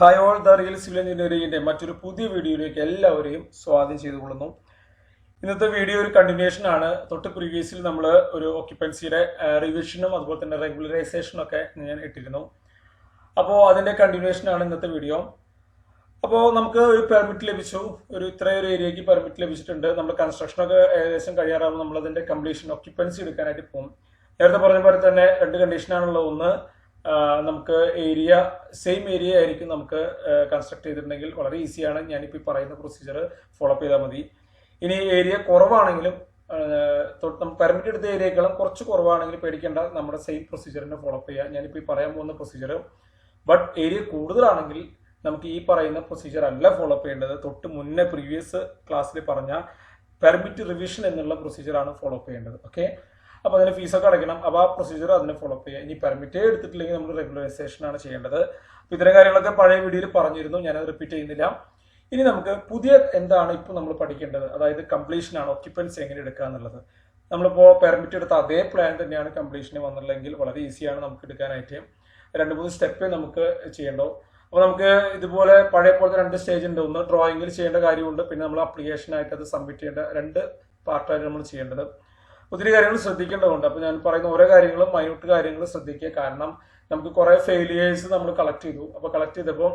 Hi all, the real civil engineering മറ്റൊരു പുതിയ വീഡിയോയിലേക്ക് എല്ലാവരെയും സ്വാഗതം ചെയ്തുകൊള്ളുന്നു. ഇന്നത്തെ വീഡിയോ ഒരു കണ്ടിന്യൂഷൻ ആണ്. തൊട്ട് പ്രീവിയസിൽ നമ്മൾ ഒരു ഒക്യുപ്പൻസിയുടെ റിവിഷനും അതുപോലെ തന്നെ റെഗുലറൈസേഷനും ഒക്കെ ഞാൻ ഇട്ടിരുന്നു. അപ്പോൾ അതിന്റെ കണ്ടിന്യൂഷൻ ആണ് ഇന്നത്തെ വീഡിയോ. അപ്പോൾ നമുക്ക് ഒരു പെർമിറ്റ് ലഭിച്ചു, ഇത്രയൊരു ഏരിയയ്ക്ക് പെർമിറ്റ് ലഭിച്ചിട്ടുണ്ട്. നമ്മൾ കൺസ്ട്രക്ഷനൊക്കെ ഏകദേശം കഴിയാറാകുമ്പോൾ നമ്മൾ അതിന്റെ കംപ്ലീഷൻ ഒക്യുപ്പൻസി എടുക്കാനായിട്ട് പോകും. നേരത്തെ പറഞ്ഞ പോലെ തന്നെ രണ്ട് കണ്ടീഷനാണുള്ളത്. ഒന്ന്, നമുക്ക് ഏരിയ സെയിം ഏരിയ ആയിരിക്കും നമുക്ക് കൺസ്ട്രക്ട് ചെയ്തിട്ടുണ്ടെങ്കിൽ വളരെ ഈസിയാണ്. ഞാനിപ്പോൾ പറയുന്ന പ്രൊസീജിയർ ഫോളോ ചെയ്താൽ മതി. ഇനി ഏരിയ കുറവാണെങ്കിലും നമുക്ക് പെർമിറ്റ് എടുത്ത ഏരിയകളും കുറച്ച് കുറവാണെങ്കിൽ പേടിക്കേണ്ട, നമ്മുടെ സെയിം പ്രൊസീജിയറിനെ ഫോളോ ചെയ്യുക. ഞാനിപ്പോൾ പറയാൻ പോകുന്ന പ്രൊസീജിയർ. ബട്ട് ഏരിയ കൂടുതലാണെങ്കിൽ നമുക്ക് ഈ പറയുന്ന പ്രൊസീജിയർ അല്ല ഫോളോ ചെയ്യേണ്ടത്. തൊട്ട് മുന്നേ പ്രീവിയസ് ക്ലാസ്സിൽ പറഞ്ഞ പെർമിറ്റ് റിവിഷൻ എന്നുള്ള പ്രൊസീജിയറാണ് ഫോളോ ചെയ്യേണ്ടത്. ഓക്കെ, അപ്പോൾ അതിന് ഫീസൊക്കെ അടയ്ക്കണം. അപ്പോൾ ആ പ്രൊസീജിയർ അതിനെ ഫോളോ ചെയ്യുക. ഇനി പെർമിറ്റ് എടുത്തിട്ടില്ലെങ്കിൽ നമ്മൾ റെഗുലറൈസേഷൻ ആണ് ചെയ്യേണ്ടത്. അപ്പോൾ ഇത്തരം കാര്യങ്ങളൊക്കെ പഴയ വീഡിയോയിൽ പറഞ്ഞിരുന്നു, ഞാനത് റിപ്പീറ്റ് ചെയ്യുന്നില്ല. ഇനി നമുക്ക് പുതിയ എന്താണ് ഇപ്പോൾ നമ്മൾ പഠിക്കേണ്ടത്, അതായത് കംപ്ലീഷൻ ആണ്, ഒക്യുപ്പൻസി എങ്ങനെ എടുക്കുക എന്നുള്ളത്. നമ്മളിപ്പോൾ പെർമിറ്റ് എടുത്ത അതേ പ്ലാൻ തന്നെയാണ് കംപ്ലീഷന് വന്നിട്ടുണ്ടെങ്കിൽ വളരെ ഈസിയാണ് നമുക്ക് എടുക്കാനായിട്ട്. 2-3 സ്റ്റെപ്പ് നമുക്ക് ചെയ്യേണ്ടോ. അപ്പോൾ നമുക്ക് ഇതുപോലെ പഴയ പോലത്തെ 2 സ്റ്റേജ് ഉണ്ട്. ഒന്ന് ഡ്രോയിങ്ങിൽ ചെയ്യേണ്ട കാര്യമുണ്ട്, പിന്നെ നമ്മൾ അപ്ലിക്കേഷനായിട്ട് അത് സബ്മിറ്റ് ചെയ്യേണ്ട 2 പാർട്ടായിട്ട് നമ്മൾ ചെയ്യേണ്ടത്. ഒത്തിരി കാര്യങ്ങൾ ശ്രദ്ധിക്കേണ്ടതുണ്ട്. അപ്പോൾ ഞാൻ പറയുന്ന ഓരോ കാര്യങ്ങളും മൈന്യൂട്ട് കാര്യങ്ങൾ ശ്രദ്ധിക്കുക. കാരണം നമുക്ക് കുറേ ഫെയിലിയേഴ്സ് നമ്മൾ കളക്ട് ചെയ്തു. അപ്പോൾ കളക്ട് ചെയ്തപ്പോൾ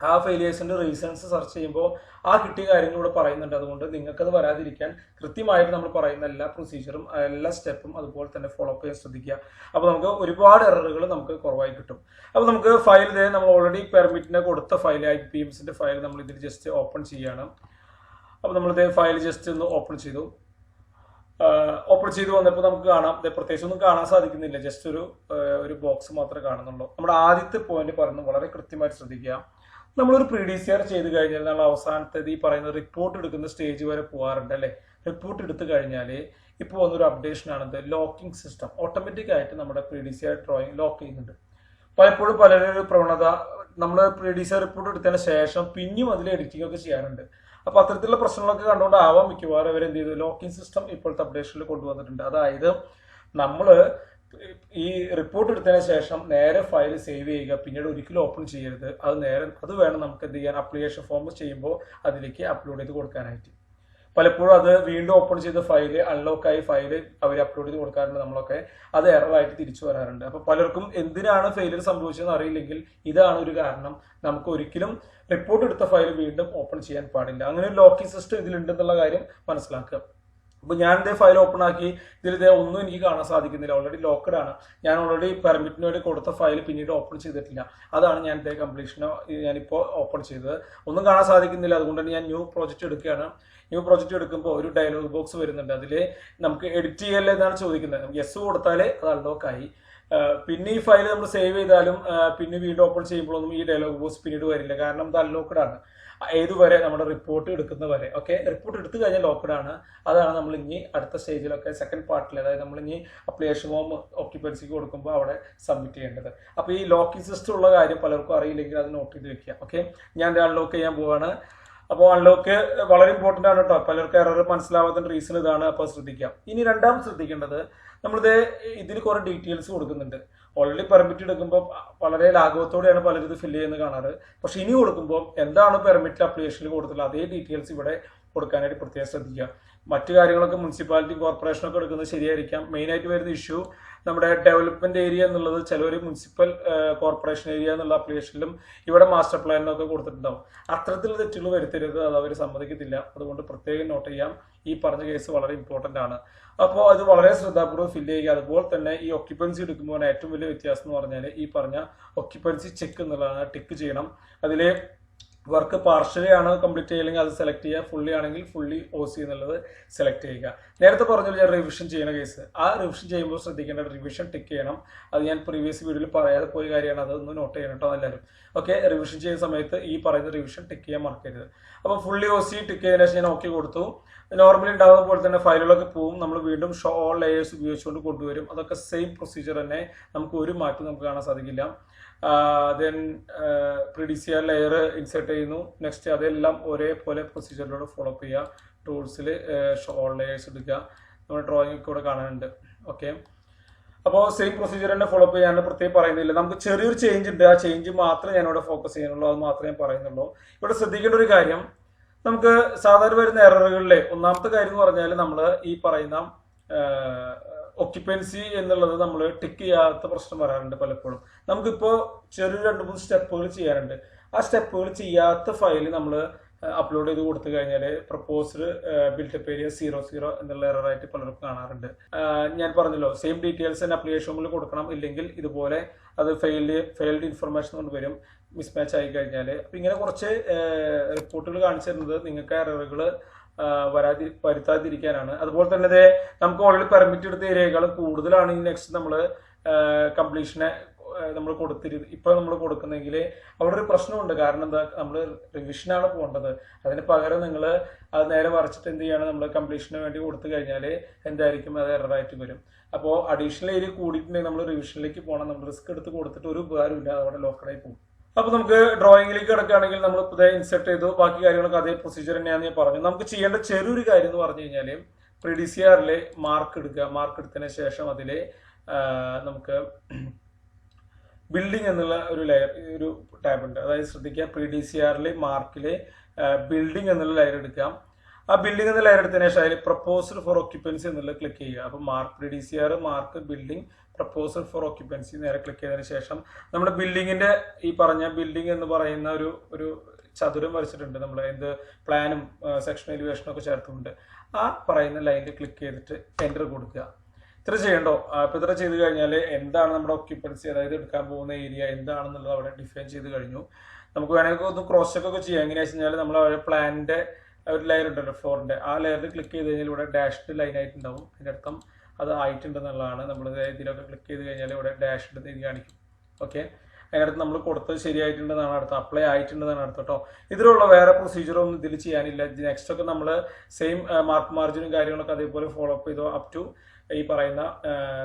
ആ ഫെയിലിയേഴ്സിന്റെ റീസൺസ് സെർച്ച് ചെയ്യുമ്പോൾ ആ കിട്ടിയ കാര്യങ്ങൾ ഇവിടെ പറയുന്നുണ്ട്. അതുകൊണ്ട് നിങ്ങൾക്കത് വരാതിരിക്കാൻ കൃത്യമായിട്ട് നമ്മൾ പറയുന്ന എല്ലാ പ്രൊസീജിയറും എല്ലാ സ്റ്റെപ്പും അതുപോലെ തന്നെ ഫോളോ ചെയ്യാൻ ശ്രദ്ധിക്കുക. അപ്പോൾ നമുക്ക് ഒരുപാട് എററുകൾ നമുക്ക് കുറവായി കിട്ടും. അപ്പോൾ നമുക്ക് ഫയൽ നമ്മൾ ഓൾറെഡി പെർമിറ്റിന് കൊടുത്ത ഫയൽ IBPMSന്റെ ഫയൽ നമ്മൾ ഇതിൽ ജസ്റ്റ് ഓപ്പൺ ചെയ്യുകയാണ്. അപ്പോൾ നമ്മളിത് ഫയൽ ജസ്റ്റ് ഒന്ന് ഓപ്പൺ ചെയ്തു വന്നപ്പോൾ നമുക്ക് കാണാം, പ്രത്യേകിച്ച് ഒന്നും കാണാൻ സാധിക്കുന്നില്ല. ജസ്റ്റ് ഒരു ബോക്സ് മാത്രമേ കാണുന്നുള്ളൂ. നമ്മുടെ ആദ്യത്തെ പോയിന്റ് പറയുന്നത് വളരെ കൃത്യമായിട്ട് ശ്രദ്ധിക്കുക. നമ്മളൊരു പ്രീഡിസിയർ ചെയ്ത് കഴിഞ്ഞാൽ നമ്മൾ അവസാനത്തെ ഈ പറയുന്ന റിപ്പോർട്ട് എടുക്കുന്ന സ്റ്റേജ് വരെ പോകാറുണ്ട് അല്ലേ. റിപ്പോർട്ട് എടുത്തു കഴിഞ്ഞാൽ ഇപ്പോൾ വന്നൊരു അപ്ഡേഷൻ ആണത് ലോക്കിംഗ് സിസ്റ്റം. ഓട്ടോമാറ്റിക് ആയിട്ട് നമ്മുടെ പ്രീഡിസിയർ ഡ്രോയിങ് ലോക്ക് ചെയ്യുന്നുണ്ട്. പലപ്പോഴും പലരുടെ പ്രവണത നമ്മൾ പ്രീഡിസിയർ റിപ്പോർട്ട് എടുത്തതിന് ശേഷം പിന്നെയും അതിൽ എഡിറ്റിംഗ് ഒക്കെ ചെയ്യാറുണ്ട്. അപ്പൊ അത്തരത്തിലുള്ള പ്രശ്നങ്ങളൊക്കെ കണ്ടുകൊണ്ടാവാം മിക്കവാറും അവർ എന്ത് ചെയ്തു, ലോക്കിംഗ് സിസ്റ്റം ഇപ്പോഴത്തെ അപ്ഡേഷനിൽ കൊണ്ടുവന്നിട്ടുണ്ട്. അതായത് നമ്മൾ ഈ റിപ്പോർട്ട് എടുത്തതിന് ശേഷം നേരെ ഫയൽ സേവ് ചെയ്യുക, പിന്നീട് ഒരിക്കലും ഓപ്പൺ ചെയ്യരുത്. അത് വേണം നമുക്ക് എന്ത് ചെയ്യാൻ, അപ്ലിക്കേഷൻ ഫോം ചെയ്യുമ്പോൾ അതിലേക്ക് അപ്ലോഡ് ചെയ്ത് കൊടുക്കാനായിട്ട്. പലപ്പോഴും അത് വീണ്ടും ഓപ്പൺ ചെയ്ത ഫയൽ അൺലോക്കായി ഫയൽ അവർ അപ്ലോഡ് ചെയ്ത് കൊടുക്കാറുണ്ട്. നമ്മളൊക്കെ അത് എററായിട്ട് തിരിച്ചു വരാറുണ്ട്. അപ്പൊ പലർക്കും എന്തിനാണ് ഫെയിലിയർ സംഭവിച്ചതെന്ന് അറിയില്ലെങ്കിൽ ഇതാണ് ഒരു കാരണം. നമുക്ക് ഒരിക്കലും റിപ്പോർട്ട് എടുത്ത ഫയൽ വീണ്ടും ഓപ്പൺ ചെയ്യാൻ പാടില്ല. അങ്ങനെ ഒരു ലോക്കിംഗ് സിസ്റ്റം ഇതിലുണ്ടെന്നുള്ള കാര്യം മനസ്സിലാക്കുക. അപ്പൊ ഞാൻ ഇതേ ഫയൽ ഓപ്പൺ ആക്കി, ഇതിൽ ഒന്നും എനിക്ക് കാണാൻ സാധിക്കുന്നില്ല, ഓൾറെഡി ലോക്ക്ഡ് ആണ്. ഞാൻ ഓൾറെഡി പെർമിറ്റിന് വേണ്ടി കൊടുത്ത ഫയൽ പിന്നീട് ഓപ്പൺ ചെയ്തിട്ടില്ല. അതാണ് ഞാൻ ഇതേ കംപ്ലീഷനോ ഞാനിപ്പോൾ ഓപ്പൺ ചെയ്തത്. ഒന്നും കാണാൻ സാധിക്കുന്നില്ല. അതുകൊണ്ട് ഞാൻ ന്യൂ പ്രോജക്റ്റ് എടുക്കുകയാണ്. ന്യൂ പ്രോജക്റ്റ് എടുക്കുമ്പോൾ ഒരു ഡയലോഗ് ബോക്സ് വരുന്നുണ്ട്. അതിൽ നമുക്ക് എഡിറ്റ് ചെയ്യല്ലേ എന്നാണ് ചോദിക്കുന്നത്. യെസ് കൊടുത്താലേ അത് അൺലോക്ക് ആയി. പിന്നെ ഈ ഫയൽ നമ്മൾ സേവ് ചെയ്താലും പിന്നെ വീണ്ടും ഓപ്പൺ ചെയ്യുമ്പോഴൊന്നും ഈ ഡയലോഗ് ബോക്സ് പിന്നീട് വരില്ല. കാരണം ഇത് അൺലോക്ക്ഡ് ആണ്. ഏതുവരെ നമ്മുടെ റിപ്പോർട്ട് എടുക്കുന്നവരെ. ഓക്കെ, റിപ്പോർട്ട് എടുത്തു കഴിഞ്ഞാൽ ലോക്ക്ഡ് ആണ്. അതാണ് നമ്മൾ ഇനി അടുത്ത സ്റ്റേജിലൊക്കെ സെക്കൻഡ് പാർട്ടിൽ, അതായത് നമ്മൾ ഇനി അപ്ലിക്കേഷൻ ഫോം ഒക്യുപ്പൻസിക്ക് കൊടുക്കുമ്പോൾ അവിടെ സബ്മിറ്റ് ചെയ്യേണ്ടത്. അപ്പോൾ ഈ ലോക്കിംഗ് സിസ്റ്റം ഉള്ള കാര്യം പലർക്കും അറിയില്ലെങ്കിൽ അത് നോട്ട് ചെയ്ത് വെക്കുക. ഓക്കെ, ഞാൻ അൺലോക്ക് ചെയ്യാൻ പോവാണ്. അപ്പോൾ അൺലോക്ക് വളരെ ഇമ്പോർട്ടൻ്റ് ആണ് കേട്ടോ. പലർക്കും എറർ മനസ്സിലാവാത്ത റീസൺ ഇതാണ്. അപ്പോൾ ശ്രദ്ധിക്കാം. ഇനി രണ്ടാമത് ശ്രദ്ധിക്കേണ്ടത്, നമ്മളിത് ഇതിൽ കുറെ ഡീറ്റെയിൽസ് കൊടുക്കുന്നുണ്ട്. ഓൾറെഡി പെർമിറ്റ് എടുക്കുമ്പോൾ വളരെ ലാഘവത്തോടെയാണ് പലരും ഇത് ഫില്ല് ചെയ്യുന്നത് കാണാറ്. പക്ഷെ ഇനി കൊടുക്കുമ്പോൾ എന്താണ് പെർമിറ്റ് അപ്ലിക്കേഷനിൽ കൊടുത്തുള്ളത് അതേ ഡീറ്റെയിൽസ് ഇവിടെ കൊടുക്കാനായിട്ട് പ്രത്യേകം ശ്രദ്ധിക്കുക. മറ്റു കാര്യങ്ങളൊക്കെ മുനിസിപ്പാലിറ്റി കോർപ്പറേഷനൊക്കെ എടുക്കുന്നത് ശരിയായിരിക്കാം. മെയിനായിട്ട് വരുന്ന ഇഷ്യൂ നമ്മുടെ ഡെവലപ്മെന്റ് ഏരിയ എന്നുള്ളത് ചിലവർ മുനിസിപ്പൽ കോർപ്പറേഷൻ ഏരിയ എന്നുള്ള അപ്ലിക്കേഷനിലും ഇവിടെ മാസ്റ്റർ പ്ലാനിനൊക്കെ കൊടുത്തിട്ടുണ്ടാവും. അത്തരത്തിലുള്ള തെറ്റുകൾ വരുത്തരുത്, അത് അവർ സമ്മതിക്കത്തില്ല. അതുകൊണ്ട് പ്രത്യേകം നോട്ട് ചെയ്യാം. ഈ പറഞ്ഞ കേസ് വളരെ ഇമ്പോർട്ടൻ്റ് ആണ്. അപ്പോൾ അത് വളരെ ശ്രദ്ധാപൂർവ്വം ഫില്ല് ചെയ്യുക. അതുപോലെ തന്നെ ഈ ഒക്യുപ്പൻസി എടുക്കുമ്പോൾ ഏറ്റവും വലിയ വ്യത്യാസം എന്ന് പറഞ്ഞാൽ ഈ പറഞ്ഞ ഒക്യുപ്പൻസി ചെക്ക് എന്നുള്ളതാണ്. ടിക്ക് ചെയ്യണം. അതിൽ വർക്ക് പാർഷ്യലി ആണ് കംപ്ലീറ്റ് ചെയ്യില്ലെങ്കിൽ അത് സെലക്ട് ചെയ്യുക, ഫുള്ളി ആണെങ്കിൽ ഫുള്ളി OC എന്നുള്ളത് സെലക്ട് ചെയ്യുക. നേരത്തെ പറഞ്ഞാൽ ഞാൻ റിവിഷൻ ചെയ്യുന്ന കേസ്, ആ റിവിഷൻ ചെയ്യുമ്പോൾ ശ്രദ്ധിക്കേണ്ട റിവിഷൻ ടിക്ക് ചെയ്യണം. അത് ഞാൻ പ്രീവിയസ് വീഡിയോയിൽ പറയാതെ പോയ കാര്യമാണ്, അതൊന്ന് നോട്ട് ചെയ്യണം കേട്ടോ എല്ലാവരും. ഓക്കെ, റിവിഷൻ ചെയ്യുന്ന സമയത്ത് ഈ പറയുന്ന റിവിഷൻ ടിക്ക് ചെയ്യാൻ മറക്കരുത്. അപ്പോൾ ഫുള്ളി OC ടിക്ക് ചെയ്തതിനു ശേഷം ഞാൻ ഓക്കെ കൊടുത്തു. നോർമലി ഉണ്ടാകുന്ന പോലെ തന്നെ ഫയലുകളൊക്കെ പോവും. നമ്മൾ വീണ്ടും ഷോ ഓൾ ലെയേഴ്സ് ഉപയോഗിച്ചുകൊണ്ട് കൊണ്ടുവരും. അതൊക്കെ സെയിം പ്രൊസീജിയർ തന്നെ, നമുക്ക് ഒരു മാറ്റം നമുക്ക് കാണാൻ സാധിക്കില്ല. ദെൻ പ്രീഡിസിയർ ലെയർ ഇൻസേർട്ട് ചെയ്യുന്നു. നെക്സ്റ്റ് അതെല്ലാം ഒരേപോലെ പ്രൊസീജിയറിലൂടെ ഫോളോ ചെയ്യുക. ടൂൾസിൽ ഷോ ഓൾ ലെയേഴ്സ് എടുക്കുക. നമ്മുടെ ഡ്രോയിങ് ഒക്കെ ഇവിടെ കാണാനുണ്ട്. ഓക്കെ, അപ്പോൾ സെയിം പ്രൊസീജിയർ തന്നെ ഫോളോ അപ്പ് ചെയ്യാൻ പ്രത്യേകം പറയുന്നില്ല. നമുക്ക് ചെറിയൊരു ചേഞ്ച് ഉണ്ട്, ആ ചേഞ്ച് മാത്രമേ ഞാനിവിടെ ഫോക്കസ് ചെയ്യുന്നുള്ളൂ, അത് മാത്രമേ ഞാൻ പറയുന്നുള്ളൂ. ഇവിടെ ശ്രദ്ധിക്കേണ്ട ഒരു കാര്യം, നമുക്ക് സാധാരണ വരുന്ന എററുകളിലെ ഒന്നാമത്തെ കാര്യം എന്ന് പറഞ്ഞാൽ നമ്മൾ ഈ പറയുന്ന ഒക്യുപ്പൻസി എന്നുള്ളത് നമ്മൾ ടിക്ക് ചെയ്യാത്ത പ്രശ്നം വരാറുണ്ട് പലപ്പോഴും. നമുക്കിപ്പോൾ ചെറിയ 2-3 സ്റ്റെപ്പുകൾ ചെയ്യാറുണ്ട്. ആ സ്റ്റെപ്പുകൾ ചെയ്യാത്ത ഫയൽ നമ്മൾ അപ്ലോഡ് ചെയ്ത് കൊടുത്തു കഴിഞ്ഞാൽ പ്രപ്പോസ്ഡ് ബിൽട്ടപ്പ് ഏരിയ 00 എന്നുള്ള എററായിട്ട് പലർക്കും കാണാറുണ്ട്. ഞാൻ പറഞ്ഞല്ലോ, സെയിം ഡീറ്റെയിൽസ് തന്നെ അപ്ലിക്കേഷൻ ഫോമിൽ കൊടുക്കണം, ഇല്ലെങ്കിൽ ഇതുപോലെ അത് ഫെയിൽഡ് ഇൻഫർമേഷൻ കൊണ്ട് വരും, മിസ്മാച്ച് ആയി കഴിഞ്ഞാൽ. അപ്പം ഇങ്ങനെ കുറച്ച് റിപ്പോർട്ടുകൾ കാണിച്ചു തരുന്നത് നിങ്ങൾക്ക് എററുകൾ വരുത്താതിരിക്കാനാണ്. അതുപോലെ തന്നെ നമുക്ക് ഓൾറെഡി പെർമിറ്റ് എടുത്ത ഏരിയകളും കൂടുതലാണ് ഈ നെക്സ്റ്റ് നമ്മൾ കംപ്ലീഷനെ നമ്മൾ ഇപ്പൊ നമ്മൾ കൊടുക്കുന്നെങ്കിൽ അവിടെ ഒരു പ്രശ്നമുണ്ട്. കാരണം എന്താ, നമ്മൾ റിവിഷനാണ് പോകേണ്ടത്. അതിന് പകരം നിങ്ങൾ അത് നേരെ മറിച്ചിട്ട് എന്ത് ചെയ്യണം, നമ്മൾ കംപ്ലീഷന് വേണ്ടി കൊടുത്തു കഴിഞ്ഞാൽ എന്തായിരിക്കും, അത് എററായിട്ട് വരും. അപ്പോൾ അഡീഷണൽ ഏരിയ കൂടിയിട്ടുണ്ടെങ്കിൽ നമ്മൾ റിവിഷനിലേക്ക് പോകണം. നമ്മൾ റിസ്ക് എടുത്ത് കൊടുത്തിട്ട് ഒരു ഉപകാരമില്ല, അവിടെ ലോക്കഡായി പോകും. അപ്പോൾ നമുക്ക് ഡ്രോയിങ്ങിലേക്ക് കിടക്കുകയാണെങ്കിൽ നമ്മൾ പുതിയ ഇൻസെർട്ട് ചെയ്തു, ബാക്കി കാര്യങ്ങളൊക്കെ അതേ പ്രൊസീജിയർ തന്നെയാണെന്ന് ഞാൻ പറഞ്ഞു. നമുക്ക് ചെയ്യേണ്ട ചെറിയൊരു കാര്യം എന്ന് പറഞ്ഞു കഴിഞ്ഞാൽ പ്രീഡിസിയറിലെ മാർക്ക് എടുക്കുക. മാർക്ക് എടുത്തതിന് ശേഷം അതിൽ നമുക്ക് ബിൽഡിംഗ് എന്നുള്ള ഒരു ടാബ് ഉണ്ട്. അതായത് ശ്രദ്ധിക്കുക, പ്രീഡിസിയറിൽ മാർക്കിൽ ബിൽഡിംഗ് എന്നുള്ള ലെയർ എടുക്കാം. ആ ബിൽഡിംഗ് എന്ന ലെയർ എടുത്തതിന് ശേഷം അതിൽ പ്രപ്പോസൽ ഫോർ ഒക്യുപ്പൻസി എന്നുള്ള ക്ലിക്ക് ചെയ്യുക. അപ്പോൾ മാർക്ക് പ്രീഡിസിയർ, mark, building, proposal for occupancy നേരെ ക്ലിക്ക് ചെയ്തതിന് ശേഷം നമ്മുടെ ബിൽഡിങ്ങിന്റെ ഈ പറഞ്ഞ ബിൽഡിംഗ് എന്ന് പറയുന്ന ഒരു ചതുരം വരച്ചിട്ടുണ്ട്. നമ്മൾ എന്ത് പ്ലാനും സെക്ഷൻ എലിവേഷനും ഒക്കെ ചേർത്തുണ്ട്. ആ പറയുന്ന ലൈനിൽ ക്ലിക്ക് ചെയ്തിട്ട് എൻ്റർ കൊടുക്കുക. ഇത്ര ചെയ്യണ്ടോ? അപ്പൊ ഇത്ര ചെയ്ത് കഴിഞ്ഞാൽ എന്താണ് നമ്മുടെ ഒക്യുപ്പൻസി, അതായത് എടുക്കാൻ പോകുന്ന ഏരിയ എന്താണെന്നുള്ളത് അവിടെ ഡിഫൈൻ ചെയ്ത് കഴിഞ്ഞു. നമുക്ക് വേണമെങ്കിൽ ഒന്ന് ക്രോസ് ചെക്ക് ഒക്കെ ചെയ്യാം. എങ്ങനെയാണെന്ന് വെച്ച് കഴിഞ്ഞാൽ നമ്മൾ പ്ലാനിന്റെ ഒരു ലെയർ ഉണ്ടല്ലോ, ഫ്ലോറിന്റെ, ആ ലെയറിൽ ക്ലിക്ക് ചെയ്ത് കഴിഞ്ഞാൽ ഇവിടെ ഡാഷ്ഡ് ലൈൻ ആയിട്ടുണ്ടാവും. അതിന്റെ അർത്ഥം അത് ആയിട്ടുണ്ടെന്നുള്ളതാണ്. നമ്മൾ ഇതിലൊക്കെ ക്ലിക്ക് ചെയ്ത് കഴിഞ്ഞാൽ ഇവിടെ ഡാഷ്ഡ് എഴുതി കാണിക്കും. ഓക്കെ, അതിനടുത്ത് നമ്മൾ കൊടുത്തത് ശരിയായിട്ടുണ്ടെന്നാണ് അർത്ഥം, അപ്ലൈ ആയിട്ടുണ്ടെന്നാണ് അർത്ഥം കേട്ടോ. ഇതിലുള്ള വേറെ പ്രൊസീജിയറൊന്നും ഇതിൽ ചെയ്യാനില്ല. നെക്സ്റ്റ് ഒക്കെ നമ്മൾ സെയിം മാർക്ക് മാർജിനും കാര്യങ്ങളൊക്കെ അതേപോലെ ഫോളോ അപ്പ് ചെയ്തോ അപ് ടു ഈ പറയുന്ന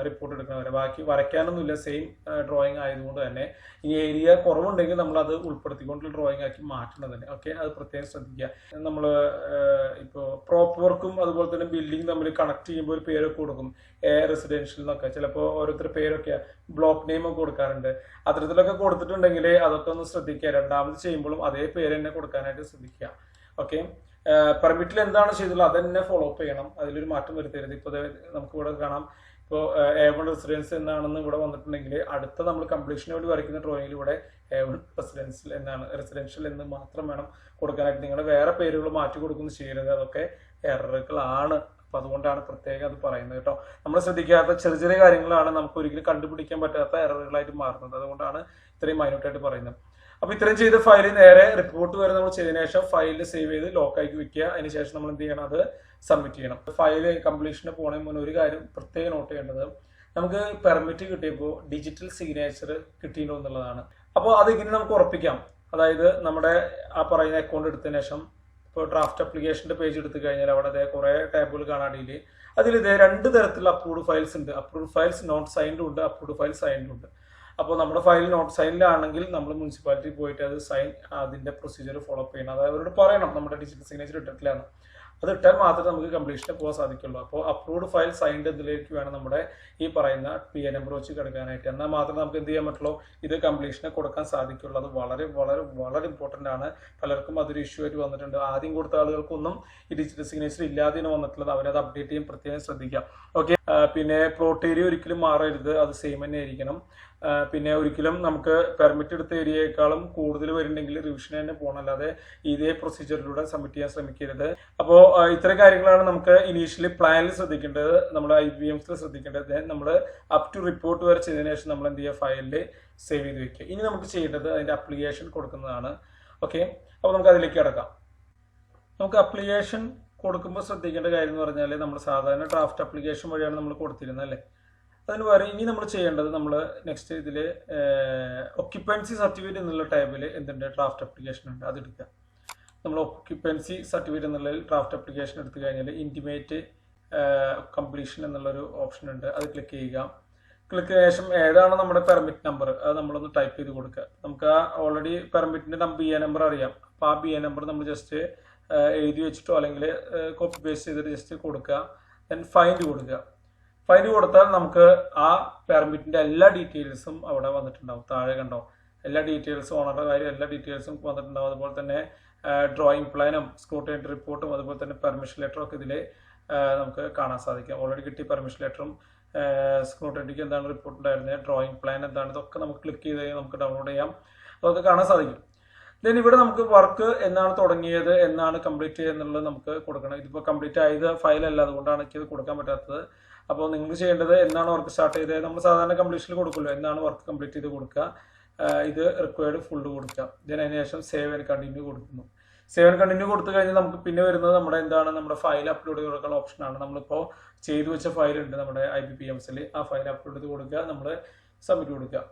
റിപ്പോർട്ട് എടുക്കുന്നവരെ. ബാക്കി വരയ്ക്കാനൊന്നുമില്ല, സെയിം ഡ്രോയിങ് ആയതുകൊണ്ട് തന്നെ. ഇനി ഏരിയ കുറവുണ്ടെങ്കിൽ നമ്മൾ അത് ഉൾപ്പെടുത്തിക്കൊണ്ടുള്ള ഡ്രോയിങ് ആക്കി മാറ്റണം തന്നെ. ഓക്കെ, അത് പ്രത്യേകം ശ്രദ്ധിക്കുക. നമ്മൾ ഇപ്പോൾ പ്രോപ്പ് വർക്കും അതുപോലെ തന്നെ ബിൽഡിംഗ് തമ്മിൽ കണക്ട് ചെയ്യുമ്പോൾ ഒരു പേരൊക്കെ കൊടുക്കും, റെസിഡൻഷ്യൽ എന്നൊക്കെ. ചിലപ്പോൾ ഓരോരുത്തർ പേരൊക്കെ ബ്ലോക്ക് നെയിം ഒക്കെ കൊടുക്കാറുണ്ട്. അത്തരത്തിലൊക്കെ കൊടുത്തിട്ടുണ്ടെങ്കിൽ അതൊക്കെ ഒന്ന് ശ്രദ്ധിക്കുക. രണ്ടാമത് ചെയ്യുമ്പോഴും അതേ പേര് തന്നെ കൊടുക്കാനായിട്ട് ശ്രദ്ധിക്കുക. ഓക്കെ, പെർമിറ്റിൽ എന്താണ് ചെയ്തുള്ളത് അത് തന്നെ ഫോളോ അപ്പ് ചെയ്യണം, അതിലൊരു മാറ്റം വരുത്തരുത്. ഇപ്പോൾ നമുക്ക് ഇവിടെ കാണാം, ഇപ്പോൾ A1 റെസിഡൻസ് എന്നാണെന്ന് ഇവിടെ വന്നിട്ടുണ്ടെങ്കിൽ അടുത്ത നമ്മൾ കംപ്ലീഷന് വേണ്ടി വരയ്ക്കുന്ന ഡ്രോയിങ്ങിൽ ഇവിടെ A1 റെസിഡൻഷ്യൽ എന്ന് മാത്രം വേണം കൊടുക്കാനായിട്ട്. നിങ്ങളുടെ വേറെ പേരുകൾ മാറ്റി കൊടുക്കുന്നു ചെയ്യരുത്, അതൊക്കെ എററുകളാണ്. അപ്പൊ അതുകൊണ്ടാണ് പ്രത്യേകം അത് പറയുന്നത് കേട്ടോ. നമ്മൾ ശ്രദ്ധിക്കാത്ത ചെറിയ ചെറിയ കാര്യങ്ങളാണ് നമുക്ക് ഒരിക്കലും കണ്ടുപിടിക്കാൻ പറ്റാത്ത എററുകളായിട്ട് മാറുന്നത്. അതുകൊണ്ടാണ് ഇത്രയും മൈന്യൂട്ടായിട്ട് പറയുന്നത്. അപ്പൊ ഇത്രയും ചെയ്ത് ഫയൽ നേരെ റിപ്പോർട്ട് വരെ നമ്മൾ ചെയ്തതിനു ശേഷം ഫയലിൽ സേവ് ചെയ്ത് ലോക്കാക്കി വെക്കുക. അതിനുശേഷം നമ്മൾ എന്ത് ചെയ്യണം, അത് സബ്മിറ്റ് ചെയ്യണം. ഫയൽ കംപ്ലീഷന് പോണതിന് മുന്നേ ഒരു കാര്യം പ്രത്യേകം നോട്ട് ചെയ്യേണ്ടത്, നമുക്ക് പെർമിറ്റ് കിട്ടിയപ്പോൾ ഡിജിറ്റൽ സിഗ്നേച്ചർ കിട്ടിയിട്ടുണ്ടോ എന്നുള്ളതാണ്. അപ്പോൾ അതിങ്ങനെ നമുക്ക് ഉറപ്പിക്കാം. അതായത് നമ്മുടെ ആ പറയുന്ന അക്കൗണ്ട് എടുത്തതിന് ശേഷം ഇപ്പോൾ ഡ്രാഫ്റ്റ് അപ്ലിക്കേഷന്റെ പേജ് എടുത്തു കഴിഞ്ഞാൽ അവിടെ കുറെ ടാബുകൾ കാണാടിയിൽ അതിൽ 2 തരത്തിലുള്ള അപ്രൂവ്ഡ് ഫയൽസ് ഉണ്ട്. അപ്രൂവ്ഡ് ഫയൽസ് നോട്ട് സൈൻഡ് ഉണ്ട്, അപ്രൂവ്ഡ് ഫയൽ സൈൻഡ് ഉണ്ട്. അപ്പോൾ നമ്മുടെ ഫയൽ നോട്ട് സൈനിലാണെങ്കിൽ നമ്മൾ മുനിസിപ്പാലിറ്റി പോയിട്ട് അത് അതിന്റെ പ്രൊസീജിയർ ഫോളോ അപ്പ് ചെയ്യണം. അതായത് അവരോട് പറയണം നമ്മുടെ ഡിജിറ്റൽ സിഗ്നേച്ചർ ഇട്ടിട്ടില്ലാണ്. അത് ഇട്ടാൽ മാത്രമേ നമുക്ക് കംപ്ലീഷന് പോകാൻ സാധിക്കുള്ളൂ. അപ്പോൾ അപ്രൂവ്ഡ് ഫയൽ സൈൻഡ് എന്നതിലേക്ക് വേണം നമ്മുടെ ഈ പറയുന്ന PN നമ്പർ വെച്ച് കിടക്കാനായിട്ട്. എന്നാൽ മാത്രമേ നമുക്ക് എന്ത് ചെയ്യാൻ പറ്റുള്ളൂ, ഇത് കംപ്ലീഷന് കൊടുക്കാൻ സാധിക്കുള്ളൂ. അത് വളരെ വളരെ വളരെ ഇമ്പോർട്ടൻ്റ് ആണ്. പലർക്കും അതൊരു ഇഷ്യൂ ആയിട്ട് വന്നിട്ടുണ്ട്. ആദ്യം കൊടുത്ത ആളുകൾക്കൊന്നും ഈ ഡിജിറ്റൽ സിഗ്നേച്ചർ ഇല്ലാതെയാണ് വന്നിട്ടുള്ളത്. അവരത് അപ്ഡേറ്റ് ചെയ്യാൻ പ്രത്യേകം ശ്രദ്ധിക്കാം. ഓക്കെ, പിന്നെ പ്ലോട്ട് ഏരിയ ഒരിക്കലും മാറരുത്, അത് സെയിം തന്നെ ആയിരിക്കണം. പിന്നെ ഒരിക്കലും നമുക്ക് പെർമിറ്റ് എടുത്ത ഏരിയയെക്കാളും കൂടുതൽ വരുന്നുണ്ടെങ്കിൽ റിവിഷൻ തന്നെ പോകണം, അല്ലാതെ ഇതേ പ്രൊസീജിയറിലൂടെ സബ്മിറ്റ് ചെയ്യാൻ ശ്രമിക്കരുത്. അപ്പോൾ ഇത്തരം കാര്യങ്ങളാണ് നമുക്ക് ഇനീഷ്യലി പ്ലാനിൽ ശ്രദ്ധിക്കേണ്ടത്, നമ്മുടെ IBPMS ശ്രദ്ധിക്കേണ്ടത്. നമ്മൾ അപ് ടു റിപ്പോർട്ട് വരെ ചെയ്തതിനു ശേഷം നമ്മൾ എന്ത് ചെയ്യുക, ഫയലിൽ സേവ് ചെയ്ത് വെക്കുക. ഇനി നമുക്ക് ചെയ്യേണ്ടത് അതിന്റെ അപ്ലിക്കേഷൻ കൊടുക്കുന്നതാണ്. ഓക്കെ, അപ്പോൾ നമുക്ക് അതിലേക്ക് കിടക്കാം. നമുക്ക് അപ്ലിക്കേഷൻ കൊടുക്കുമ്പോൾ ശ്രദ്ധിക്കേണ്ട കാര്യം എന്ന് പറഞ്ഞാൽ, നമ്മൾ സാധാരണ ഡ്രാഫ്റ്റ് അപ്ലിക്കേഷൻ വഴിയാണ് നമ്മൾ കൊടുത്തിരുന്നത് അല്ലേ. അതിന് പകരം ഇനി നമ്മൾ ചെയ്യേണ്ടത്, നമ്മൾ നെക്സ്റ്റ് ഇതിൽ ഒക്യുപ്പൻസി സർട്ടിഫിക്കറ്റ് എന്നുള്ള ടാബിൽ എന്തുണ്ട്, ഡ്രാഫ്റ്റ് അപ്ലിക്കേഷൻ ഉണ്ട്, അത് എടുക്കുക. നമ്മൾ ഒക്യുപ്പൻസി സർട്ടിഫിക്കറ്റ് എന്നുള്ളതിൽ ഡ്രാഫ്റ്റ് അപ്ലിക്കേഷൻ എടുത്തു കഴിഞ്ഞാൽ ഇൻറ്റിമേറ്റ് കംപ്ലീഷൻ എന്നുള്ളൊരു ഓപ്ഷൻ ഉണ്ട്, അത് ക്ലിക്ക് ചെയ്യുക. ക്ലിക്ക് ചെയ്ത ശേഷം ഏതാണ് നമ്മുടെ പെർമിറ്റ് നമ്പർ അത് നമ്മളൊന്ന് ടൈപ്പ് ചെയ്ത് കൊടുക്കുക. നമുക്ക് ആ ഓൾറെഡി പെർമിറ്റിന്റെ BA നമ്പർ അറിയാം. അപ്പോൾ ആ BA നമ്പർ നമ്മൾ ജസ്റ്റ് എഴുതി വെച്ചിട്ടോ അല്ലെങ്കിൽ കോപ്പി പേസ്റ്റ് ചെയ്തിട്ട് ജസ്റ്റ് കൊടുക്കുക. ദെൻ ഫൈൻഡ് കൊടുക്കുക. ഫയൽ കൊടുത്താൽ നമുക്ക് ആ പെർമിറ്റിന്റെ എല്ലാ ഡീറ്റെയിൽസും അവിടെ വന്നിട്ടുണ്ടാവും. താഴെ കണ്ടോ, എല്ലാ ഡീറ്റെയിൽസും, ഓണറുടെ കാര്യം എല്ലാ ഡീറ്റെയിൽസും വന്നിട്ടുണ്ടാവും. അതുപോലെ തന്നെ ഡ്രോയിങ് പ്ലാനും സ്ക്രൂട്ടിനി റിപ്പോർട്ടും അതുപോലെ തന്നെ പെർമിഷൻ ലെറ്ററും ഒക്കെ ഇതിൽ നമുക്ക് കാണാൻ സാധിക്കും. ഓൾറെഡി കിട്ടിയ പെർമിഷൻ ലെറ്ററും സ്ക്രൂട്ടിനിക്ക് എന്താണ് റിപ്പോർട്ട് ഉണ്ടായിരുന്നത്, ഡ്രോയിങ് പ്ലാൻ എന്താണ്, ഇതൊക്കെ നമുക്ക് ക്ലിക്ക് ചെയ്ത് കഴിഞ്ഞാൽ നമുക്ക് ഡൗൺലോഡ് ചെയ്യാം, അതൊക്കെ കാണാൻ സാധിക്കും. ദെൻ ഇവിടെ നമുക്ക് വർക്ക് എന്നാണ് തുടങ്ങിയത്, എന്നാണ് കംപ്ലീറ്റ് ചെയ്യുന്നുള്ളത് നമുക്ക് കൊടുക്കണം. ഇതിപ്പോൾ കംപ്ലീറ്റ് ആയത് ഫയലല്ല, അതുകൊണ്ടാണ് എനിക്ക് ഇത് കൊടുക്കാൻ പറ്റാത്തത്. അപ്പോൾ നിങ്ങൾ ചെയ്യേണ്ടത് എന്നാണ് വർക്ക് സ്റ്റാർട്ട് ചെയ്തത്, നമ്മൾ സാധാരണ കംപ്ലീഷനിൽ കൊടുക്കുമല്ലോ, എന്നാണ് വർക്ക് കംപ്ലീറ്റ് ചെയ്ത് കൊടുക്കുക, ഇത് റിക്വയർഡ് ഫുള്ള് കൊടുക്കുക. ദെൻ അതിന് ശേഷം സേവ് ആൻഡ് കണ്ടിന്യൂ കൊടുക്കുന്നു. സേവ് ആൻഡ് കണ്ടിന്യൂ കൊടുത്തു കഴിഞ്ഞാൽ നമുക്ക് പിന്നെ വരുന്നത് നമ്മുടെ എന്താണ്, നമ്മുടെ ഫയൽ അപ്ലോഡ് ചെയ്ത് കൊടുക്കുന്ന ഓപ്ഷനാണ്. നമ്മളിപ്പോൾ ചെയ്തു വെച്ച ഫയൽ ഉണ്ട് നമ്മുടെ IBPMSൽ, ആ ഫയൽ അപ്ലോഡ് ചെയ്ത് കൊടുക്കുക, നമ്മൾ സബ്മിറ്റ് കൊടുക്കുക.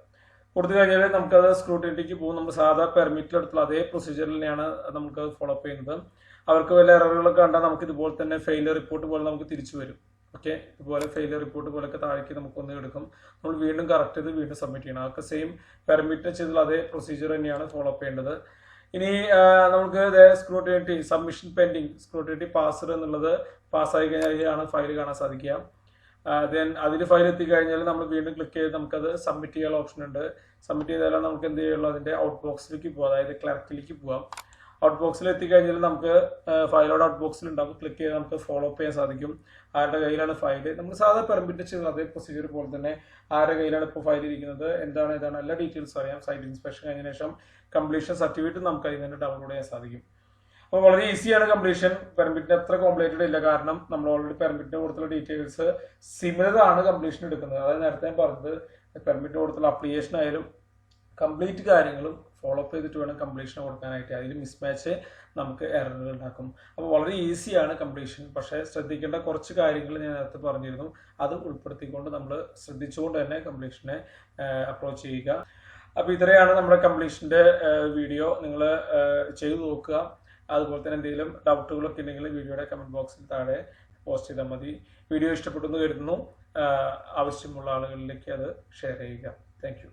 കൊടുത്തു കഴിഞ്ഞാൽ നമുക്കത് സ്ക്രൂട്ടിനിക്ക് പോകും. നമ്മൾ സാധാ പെർമിറ്റിലെടുത്തുള്ള അതേ പ്രൊസീജിയറിനെയാണ് നമുക്ക് ഫോളോ അപ്പ് ചെയ്യുന്നത്. അവർക്ക് വല്ല എററുകളൊക്കെ കണ്ടാൽ നമുക്ക് ഇതുപോലെ തന്നെ ഫെയിലിയർ റിപ്പോർട്ട് പോലെ നമുക്ക് തിരിച്ചു വരും. ഓക്കെ, ഇതുപോലെ ഫെയിലിയർ റിപ്പോർട്ട് പോലൊക്കെ താഴേക്ക് നമുക്ക് ഒന്ന് എടുക്കും. നമ്മൾ വീണ്ടും കറക്റ്റ് ചെയ്ത് വീണ്ടും സബ്മിറ്റ് ചെയ്യണം. അതൊക്കെ സെയിം പെർമിറ്റ് ചെയ്തുള്ള അതേ പ്രൊസീജിയർ തന്നെയാണ് ഫോളോ അപ്പ് ചെയ്യേണ്ടത്. ഇനി നമുക്ക് scrutiny submission pending, scrutiny passed എന്നുള്ളത് പാസ്സായി കഴിഞ്ഞാൽ ഫയൽ കാണാൻ സാധിക്കുക. ദെൻ അതിൽ ഫയൽ എത്തിക്കഴിഞ്ഞാൽ നമ്മൾ വീണ്ടും ക്ലിക്ക് ചെയ്ത് നമുക്കത് സബ്മിറ്റ് ചെയ്യാനുള്ള ഓപ്ഷൻ ഉണ്ട്. സബ്മിറ്റ് ചെയ്താൽ നമുക്ക് എന്ത് ചെയ്യുള്ളൂ, അതിൻ്റെ ഔട്ട് ബോക്സിലേക്ക് പോകാം, അതായത് ക്ലർക്കിലേക്ക് പോകാം. ഔട്ട് ബോക്സിൽ എത്തിക്കഴിഞ്ഞാൽ നമുക്ക് ഫയലോട് ഔട്ട് ബോക്സിൽ ഉണ്ടാകും, ക്ലിക്ക് ചെയ്ത് നമുക്ക് ഫോളോ അപ്പ് ചെയ്യാൻ സാധിക്കും. ആരുടെ കയ്യിലാണ് ഫയൽ, നമ്മൾ സാധാ പെർമിറ്റ് ചെയ്ത് അതേ പ്രൊസീജിയർ പോലെ തന്നെ ആരുടെ കയ്യിലാണ് ഇപ്പോൾ ഫയൽ ഇരിക്കുന്നത്, എന്താണ് ഏതാണ് എല്ലാ ഡീറ്റെയിൽസ് അറിയാം. സൈറ്റ് ഇൻസ്പെക്ഷൻ കഴിഞ്ഞ ശേഷം കംപ്ലീഷൻ സർട്ടിഫിക്കറ്റ് നമുക്ക് അതിൽ നിന്ന് ഡൗൺലോഡ് ചെയ്യാൻ സാധിക്കും. അപ്പോൾ വളരെ ഈസിയാണ് കംപ്ലീഷൻ. പെർമിറ്റിന് അത്ര കോംപ്ലിക്കേറ്റഡ് ഇല്ല, കാരണം നമ്മൾ ഓൾറെഡി പെർമിറ്റിന് കൊടുത്തുള്ള ഡീറ്റെയിൽസ് സിമിലർ ആണ് കംപ്ലീഷൻ എടുക്കുന്നത്. അതായത് നേരത്തെ ഞാൻ പറഞ്ഞത് പെർമിറ്റിന് കൊടുത്തുള്ള അപ്ലിക്കേഷൻ ആയാലും കംപ്ലീറ്റ് കാര്യങ്ങളും ഫോളോ അപ്പ് ചെയ്തിട്ട് വേണം കംപ്ലീഷൻ കൊടുക്കാനായിട്ട്. അതിൽ മിസ്മാച്ച് നമുക്ക് എററുകൾ ഉണ്ടാക്കും. അപ്പോൾ വളരെ ഈസിയാണ് കംപ്ലീഷൻ. പക്ഷേ ശ്രദ്ധിക്കേണ്ട കുറച്ച് കാര്യങ്ങൾ ഞാൻ നേരത്തെ പറഞ്ഞിരുന്നു, അത് ഉൾപ്പെടുത്തിക്കൊണ്ട് നമ്മൾ ശ്രദ്ധിച്ചുകൊണ്ട് തന്നെ കംപ്ലീഷനെ അപ്രോച്ച് ചെയ്യുക. അപ്പോൾ ഇത്രയാണ് നമ്മുടെ കംപ്ലീഷൻ്റെ വീഡിയോ. നിങ്ങൾ ചെയ്തു നോക്കുക. അതുപോലെ തന്നെ എന്തെങ്കിലും ഡൗട്ടുകളൊക്കെ ഉണ്ടെങ്കിൽ വീഡിയോയുടെ കമൻറ്റ് ബോക്സിൽ താഴെ പോസ്റ്റ് ചെയ്താൽ മതി. വീഡിയോ ഇഷ്ടപ്പെട്ടെന്ന് കരുതുന്നു. ആവശ്യമുള്ള ആളുകളിലേക്ക് അത് ഷെയർ ചെയ്യുക. Thank you.